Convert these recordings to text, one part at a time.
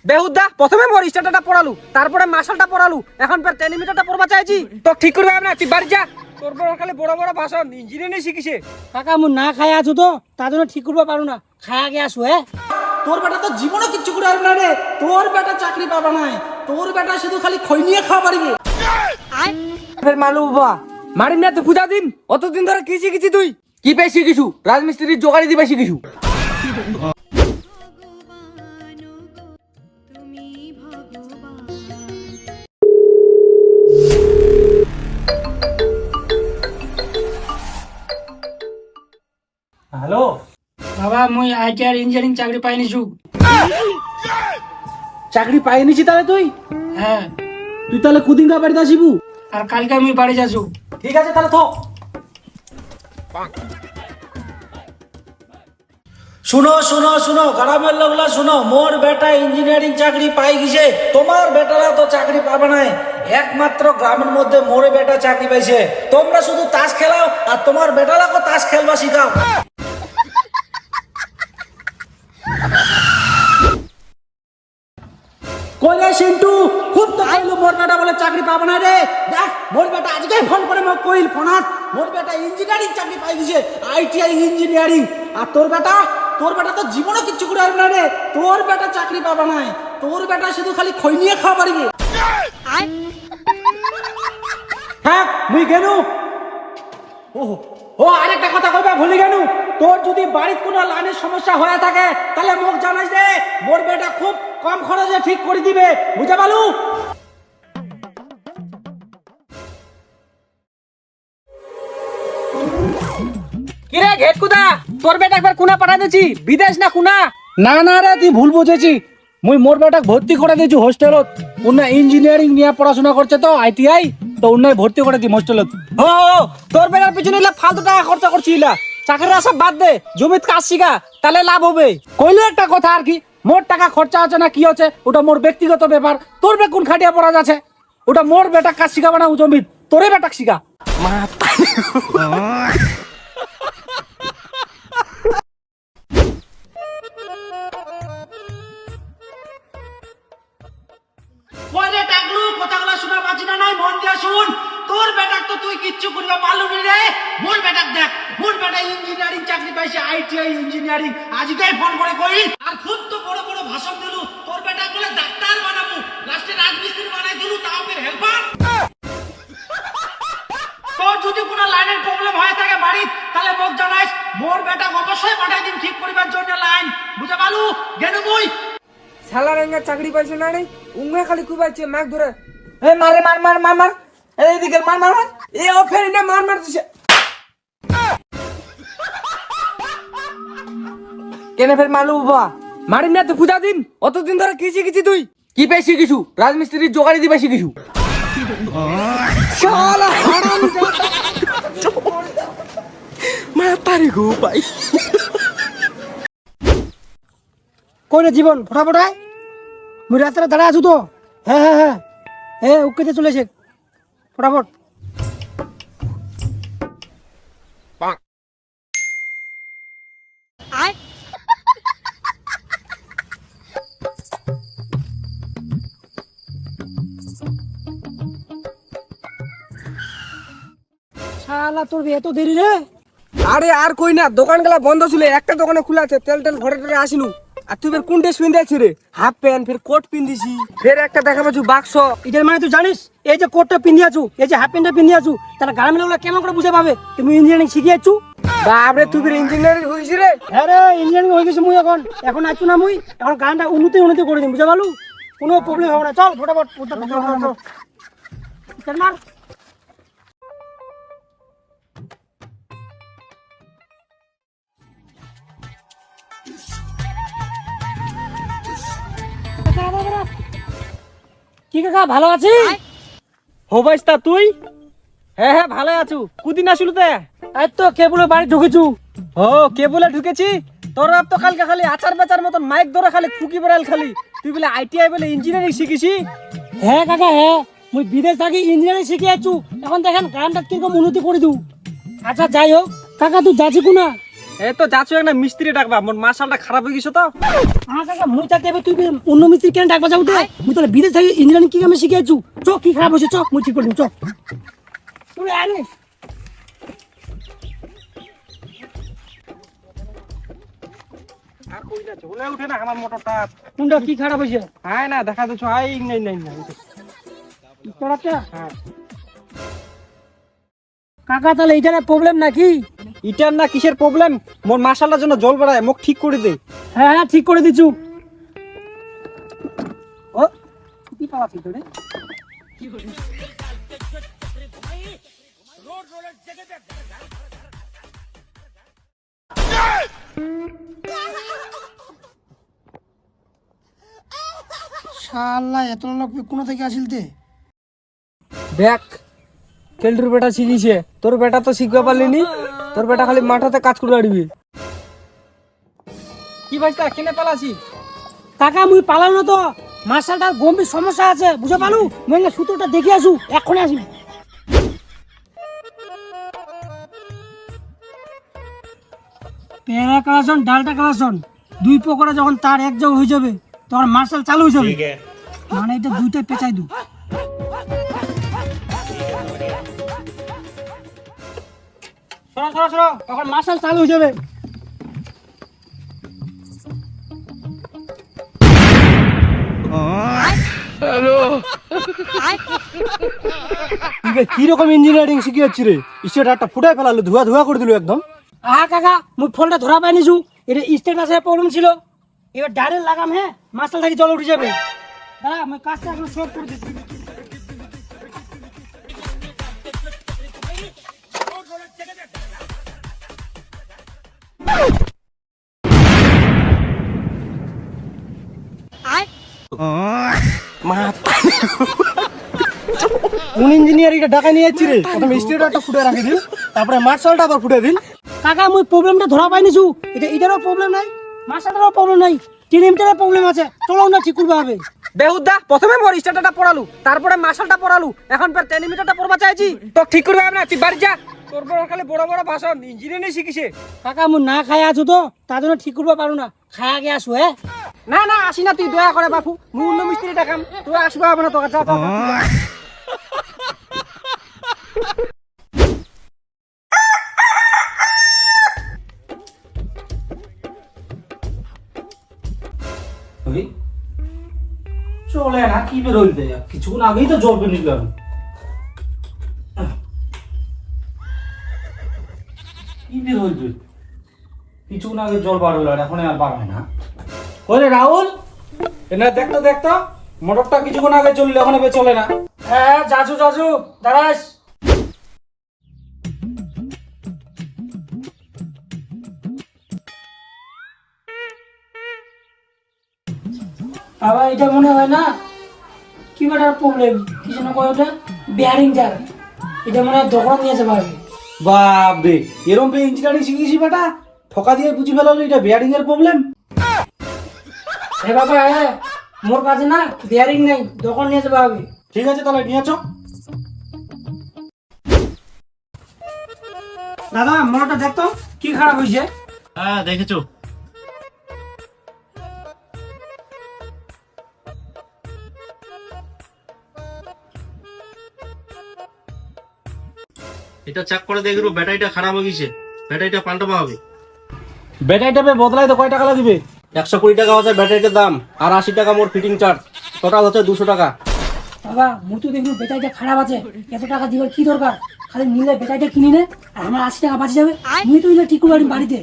বেহুদা প্রথমে মোর স্টার্টারটা পড়ালু, তারপরে মাসালটা পড়ালু, এখন ফের টেলিমিটারটা পড়বা চাইছি। তো ঠিক করবে না, তুই বাড়ি যা। তোর বড় খালি বড় বড় ভাষণ ইঞ্জিনিয়ারিং শিখিছে। কাকা মু না খাই আছো তো তার জন্য ঠিক করতে পারো না, খায় আগে আসো। হ্যাঁ তোর বেটা তো জীবনে কিচ্ছু করে পারবে না রে। তোর বেটা চাকরি পাবা না, তোর বেটা শুধু খালি খই নিয়ে খাওয়া পারবে। ফের মালু বাবা মারি না তো পূজা দিন, অতদিন ধরে কি শিখেছি তুই? কি পেয়ে শিখিছু? রাজমিস্ত্রির জোগাড়ি দিবে শিখিছু। হ্যালো বাবা মুই আইটিআর ইঞ্জিনিয়ারিং চাকরি পাই নিছু। চাকরি পাই নিছি তাহলে তুই? হ্যাঁ তুই তাহলে কুদিনকা বাড়িতে আসিবু? আর কালকে আমি বাড়ি যাচ্ছু। ঠিক আছে তাহলে থো। শুনো শুনো শুনো গ্রামের লোকলা শুনো, মোর বেটা ইঞ্জিনিয়ারিং চাকরি পাই গেছে, তোমার বেটারা তো চাকরি পাবে না। একমাত্র গ্রামের মধ্যে মোর বেটা চাকরি পাইছে। তোমরা শুধু তাস খেলাও আর তোমার বেটারাকে তাস খেলবা শিখাও। কইলে সিন্টু খুব তো কইলো মোর বেটা বলে চাকরি পাবে না রে। দেখ মোর বেটা আজকে ফোন করে মোক কইল ফোনাত মোর বেটা ইঞ্জিনিয়ারিং চাকরি পাই গেছে, আইটিআই ইঞ্জিনিয়ারিং। আর তোর বেটা তো জীবনে কিচ্ছু করে পারবে না রে। তোর বেটা চাকরি পাবে না, তোর বেটা শুধু খালি খই নিয়ে খাওয়া পারবে। হ্যাঁ মুই গেনু। ও আরেকটা কথা কইবা ভুলি গেনু, তোর যদি বাড়ির কোনো লাইনের সমস্যা হয়ে থাকে তাহলে মোক জানাইস দে, মোর বেটা খুব কম খরচে ঠিক করে দিবে, বুঝা পালু? কিরে ঘেট কুদা, তোর বেটা একবার কুনা পাঠা দিছি, বিদেশ না কুনা? না না রে তুই ভুল বুঝেছি। মুই মোর বেটাকে ভর্তি করে দিয়েছি হোস্টেলত। উন্না ইঞ্জিনিয়ারিং নিয়ে পড়াশোনা করছে তো আইটিআই, তো উন্নায় ভর্তি করে দিই হোস্টেলত। ও তোর বেটার পিছনে ফালতু টাকা খরচা করছিলা, চাকরির আশা বাদ দে, জমিত কাজ শিখা, তাহলে লাভ হবে। কইলো একটা কথা আর কি, মোর টাকা খরচা হচ্ছে না কি হচ্ছে ওটা মোর ব্যক্তিগত ব্যাপার। তোর বেকুন খাটিয়া পড়া যাচ্ছে, ওটা মোর বেটা কাজ শিখাবে না জমিত, তোরে বেটা শিখা। কইলে টাকলু কথাগুলো শোনা পাচ্ছি না, নাই মন দিয়া শুন। তোর বেটাক তো তুই কিচ্ছু করিবা পারলু নি রে। মোর বেটাক দেখ, মোর বেটা ইঞ্জিনিয়ারিং চাকরি পাইছে, আইটিআই ইঞ্জিনিয়ারিং। আজকেই ফোন করে কই আর খুব তো বড় বড় ভাষণ দিলু, তোর বেটাক বলে ডাক্তার বানাবো, লাস্টে রাজমিস্ত্রি বানাই দিলু, তাও ফের হেল্পার। তোর যদি কোনো লাইনের প্রবলেম হয়ে থাকে বাড়ি, তাহলে মোক জানাইস, মোর বেটা অবশ্যই পাঠাই দিন ঠিক করিবার জন্য লাইন, বুঝা পালু? গেনু মুই। শালা রেঙ্গা চাকরি পাইছে না রে, উঙ্গে খালি কুবাইছে মাগ ধরে। এই মারে মার মার মার মার, এইদিকে মার মার মার, এ ও ফের না মার মার দিছে। কেনে ফের মালু বাবা মারি না তো পূজা দিন, অতদিন ধরে কি শিখেছি তুই? কি পেয়ে শিখিছু? রাজমিস্ত্রির জোগাড়ি দিবে শিখিছু। শালা হারাম মা পারে গো ভাই। কই রে জীবন ফটাফট আয়, মুই রাস্তায় দাঁড়া আছো তো। হ্যাঁ হ্যাঁ হ্যাঁ হ্যাঁ ওকেতে চলেছে, ফটাফট। শালা তোর এত দেরি রে? আরে আর কই না, দোকান গুলা বন্ধ ছিল, একটা দোকানে খোলা আছে, তেল টেল ঘরে টরে আসিনু। আর তুই ফের কোন ড্রেস পিন্ধাইছি রে? হাফ প্যান্ট, ফের কোট পিন্ধিছি, ফের একটা দেখা পাচ্ছি বাক্স। এটার মানে তুই জানিস এই যে কোটটা পিন্ধি আছু, এই যে হাফ প্যান্টটা পিন্ধি আছু, তাহলে গ্রামের লোকরা কেমন করে বুঝে পাবে তুমি ইঞ্জিনিয়ারিং শিখে আছু? বাপরে তুই ফের ইঞ্জিনিয়ারিং হইছিস রে? হ্যাঁ রে ইঞ্জিনিয়ারিং হয়ে গেছে মুই, এখন আছু না মুই, এখন গানটা উন্নতি উন্নতি করে দিন, বুঝে পালু? কোনো প্রবলেম হবে না, চল ফটাফট চল মার। কি কাকা ভালো আছিস? হবাইস্তা তুই? হ্যাঁ হ্যাঁ ভালো আছু। কুদিন আসলু তে? এই তো কেবলে বাড়ি ঢুকেছু। ও কে বলে ঢুকেছি? তোর বাপ তো কালকে খালি আচার বেচার মতন মাইক ধরে খালি ফুকি বেড়াল খালি। তুই বলে আইটিআই বলে ইঞ্জিনিয়ারিং শিখিছি? হ্যাঁ কাকা হ্যাঁ, মুই বিদেশ থাকি ইঞ্জিনিয়ারিং শিখে আছু, এখন দেখেন গানটা কিরকম উন্নতি করে দিউ। আচ্ছা যাই হোক কাকা তুই যাচ্ছি কোনা? এই তো যাচ্ছ একটা মিস্ত্রি ডাকবা, মোর মার্শালটা খারাপ হয়ে গেছে তো। আমার কাকা মুই থাকতে হবে, তুই অন্য মিস্ত্রি কেন ডাকবা যাও দে? মুই তাহলে বিদেশ থেকে ইঞ্জিনিয়ারিং কি আমি শিখেছু। চ কি খারাপ হয়েছে, চ মুই ঠিক করে দিম, চ তুই আরে আর কই যাচ্ছে বলে উঠে না আমার মোটরটা। কোনটা কি খারাপ হয়েছে? হ্যাঁ না দেখা যাচ্ছে, আই নাই নাই না। তোরাটা হ্যাঁ কাকা তাহলে এইটা প্রবলেম নাকি? ইটার না কিসের প্রবলেম, মোর মার্শালটার জন্য জল বেড়ায়, মুখ ঠিক করে দে। হ্যাঁ হ্যাঁ ঠিক করে দিছু। ও কি পাওয়া ছিল রে? শালা এত লোক কোন থেকে আসিলতে? দেখ কেলটুর বেটা শিখিছে, তোর বেটা তো শিখবে পারলিনি। তোর বেটা খালি মাঠাতে কাজ করে আড়বি। কি ভাইস্তা কেনে পালাছি? কাকা মুই পালাম না তো, মার্শালটার গম্ভীর সমস্যা আছে, বুঝে পালু। মুই সুতোটা দেখে আসু, এক্ষুনি আসি। পেয়ারা কালাসন ডালটা কালাসন দুই পকড়া যখন তার এক জায়গা হয়ে যাবে তখন মার্শাল চালু হয়ে যাবে। মানে এটা দুইটা পেঁচাই দু। সরো সরো সরো, তখন মার্শাল চালু হয়ে যাবে। কি রকম ইঞ্জিনিয়ারিং শিখিয়েছি রে, স্টেটারটা ফুটাই ফেলালো, ধোয়া ধোয়া করে দিল একদম। আহা কাকা মুই ফোনটা ধরা পাই নিছু, এটা স্টেটাসে প্রবলেম ছিল। এবার ডাইরেক্ট লাগাম, হ্যাঁ মার্শাল থেকে জল উঠে যাবে। দাঁড়া আমি কাজটা এখন সব করে দিচ্ছি। কোন ইঞ্জিনিয়ার এটা ঢাকা নিয়ে যাচ্ছি রে? প্রথমে স্টেটারটা ফুটে রাখি দিন, তারপরে মার্শালটা আবার ফুটে দিন। কাকা মুই প্রবলেমটা ধরা পাই নিছু, এটা এটারও প্রবলেম নাই, মার্শালটারও প্রবলেম নাই, টিএমটারও প্রবলেম আছে। চলো না ঠিক করবে হবে। বেহুদা প্রথমে মোর স্টেটারটা পড়ালু, তারপরে মার্শালটা পড়ালু, এখন ফের টেলিমিটারটা পড়বা চাইছি। তো ঠিক করবে হবে না, তুই বাড়ি যা। তোর বড় খালি বড় বড় ভাষণ, ইঞ্জিনিয়ারিং শিখিছে। কাকা মুই না খাই আছো তো, তার জন্য ঠিক করবে পারো না। খাই আগে আসো। হ্যাঁ না না আসি না, তুই দয়া করে বাপু, মুই অন্য মিস্ত্রি দেখাম, তুই আসবে হবে না। তোকে যা যা, যা। চলে না কি বেরোল দেয়, কিছুক্ষণ আগেই তো জল পেয়ে নিলাম। কি বেরোল তুই, কিছুক্ষণ আগে জল বার হলো, এখন আর বার হয় না। ওরে রাহুল, এনা দেখতো দেখতো, মোটরটা কিছুক্ষণ আগে চললে, এখন এবার চলে না। হ্যাঁ যাচু যাচু দাঁড়াস। বাবা এটা মনে হয় না কি বেটার প্রবলেম, কিছু না কয় ওটা বেয়ারিং জার, এটা মনে হয় দোকান নিয়েছে পারবে। বাপ রে, এরম ইঞ্জিনিয়ারিং শিখেছি বেটা, ঠকা দিয়ে বুঝি ফেলালো এটা বেয়ারিং এর প্রবলেম। হে বাবা হ্যাঁ, মোর কাছে না বেয়ারিং নেই, দোকান নিয়ে যাবে হবে। ঠিক আছে তাহলে নিয়ে চো। দাদা মোটরটা দেখতো কি খারাপ হয়েছে। হ্যাঁ দেখেছো, এটা চেক করে দেখো ব্যাটারিটা খারাপ হয়ে গেছে, ব্যাটারিটা পাল্টাবা হবে। ব্যাটারিটা বদলাই তো কয় টাকা লাগবে? 120 টাকা হচ্ছে ব্যাটারিটার দাম, আর 80 টাকা মোর ফিটিং চার্জ, টোটাল হচ্ছে 200 টাকা। বাবা মুই তো দেখলু বেটারিটা খারাপ আছে, এত টাকা দিবার কি দরকার? খালি নিলে বেটারিটা কিনি নে, আর আমার 80 টাকা বাঁচে যাবে। মুই তো নিলে ঠিক করে পারি বাড়িতে।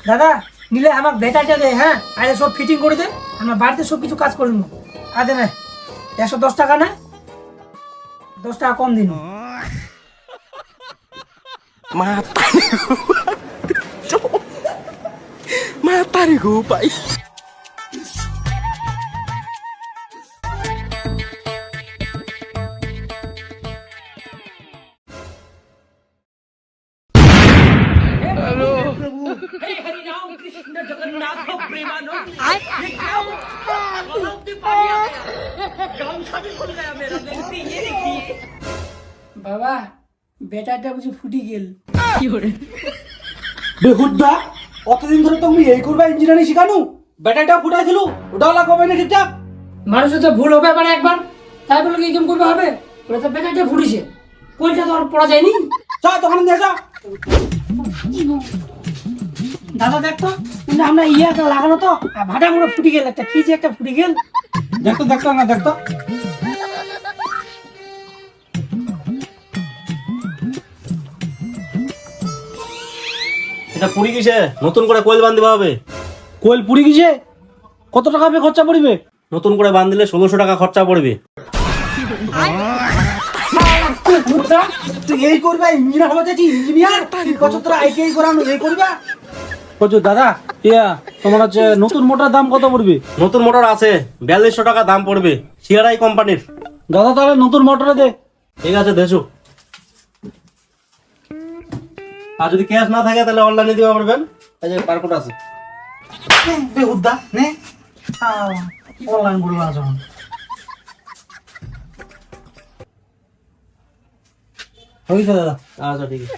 দাদা নিলে আমার বেটারিটা দে, হ্যাঁ আরে সব ফিটিং করে দে, আমার বাড়িতে সব কিছু কাজ করে নেবো। আর দে না 110 টাকা, না 10 টাকা কম দিন। Matari ko pa. বাবা বেটারটা বুঝি ফুটি গেল। বেহুদ্দা, কতদিন ধরে তুমি এই করবা ইঞ্জিনিয়ারিং শিখানো? ব্যাটারিটা ফুটাইছিল, ওটাও লাগাবে না ঠিকঠাক। মানুষের তো ভুল হবে পারে একবার, তাই বলে কি এরকম করবে হবে? ওটা তো ব্যাটারিটা ফুটিছে, কোনটা তো আর পড়া যায়নি। চা দোকানে নিয়ে যা। দাদা দেখতো, কিন্তু আমরা একটা লাগানো তো ভাটা মুড়ে ফুটি গেল, একটা কি যে একটা ফুটি গেল। দেখতো না দেখতো। এটা পুরি কিসে? নতুন করে কোয়েল বান্ধিবা হবে। কোয়েল পুরি গেছে, কত টাকা খরচা পড়বে? নতুন করে বান্ধিলে 1600 টাকা খরচা পড়বে। তুই এই করবা ইঞ্জিনিয়ার হওয়া যাচ্ছি, ইঞ্জিনিয়ার কত তোরা আইটিআই করানো এই করবা? কত দাদা, ইয়া তোমার হচ্ছে নতুন মোটর দাম কত পড়বে? নতুন মোটর আছে, 4200 টাকা দাম পড়বে, সিআরআই কোম্পানির। দাদা তাহলে নতুন মোটরে দে। ঠিক আছে দেছো। আর যদি ক্যাশ না থাকে তাহলে অনলাইনে দিতে পারবেন, এই যে বারকোড আছে। বেহুদ্দা নে অনলাইন করবা যখন। হয়েছে দাদা। আচ্ছা ঠিক আছে।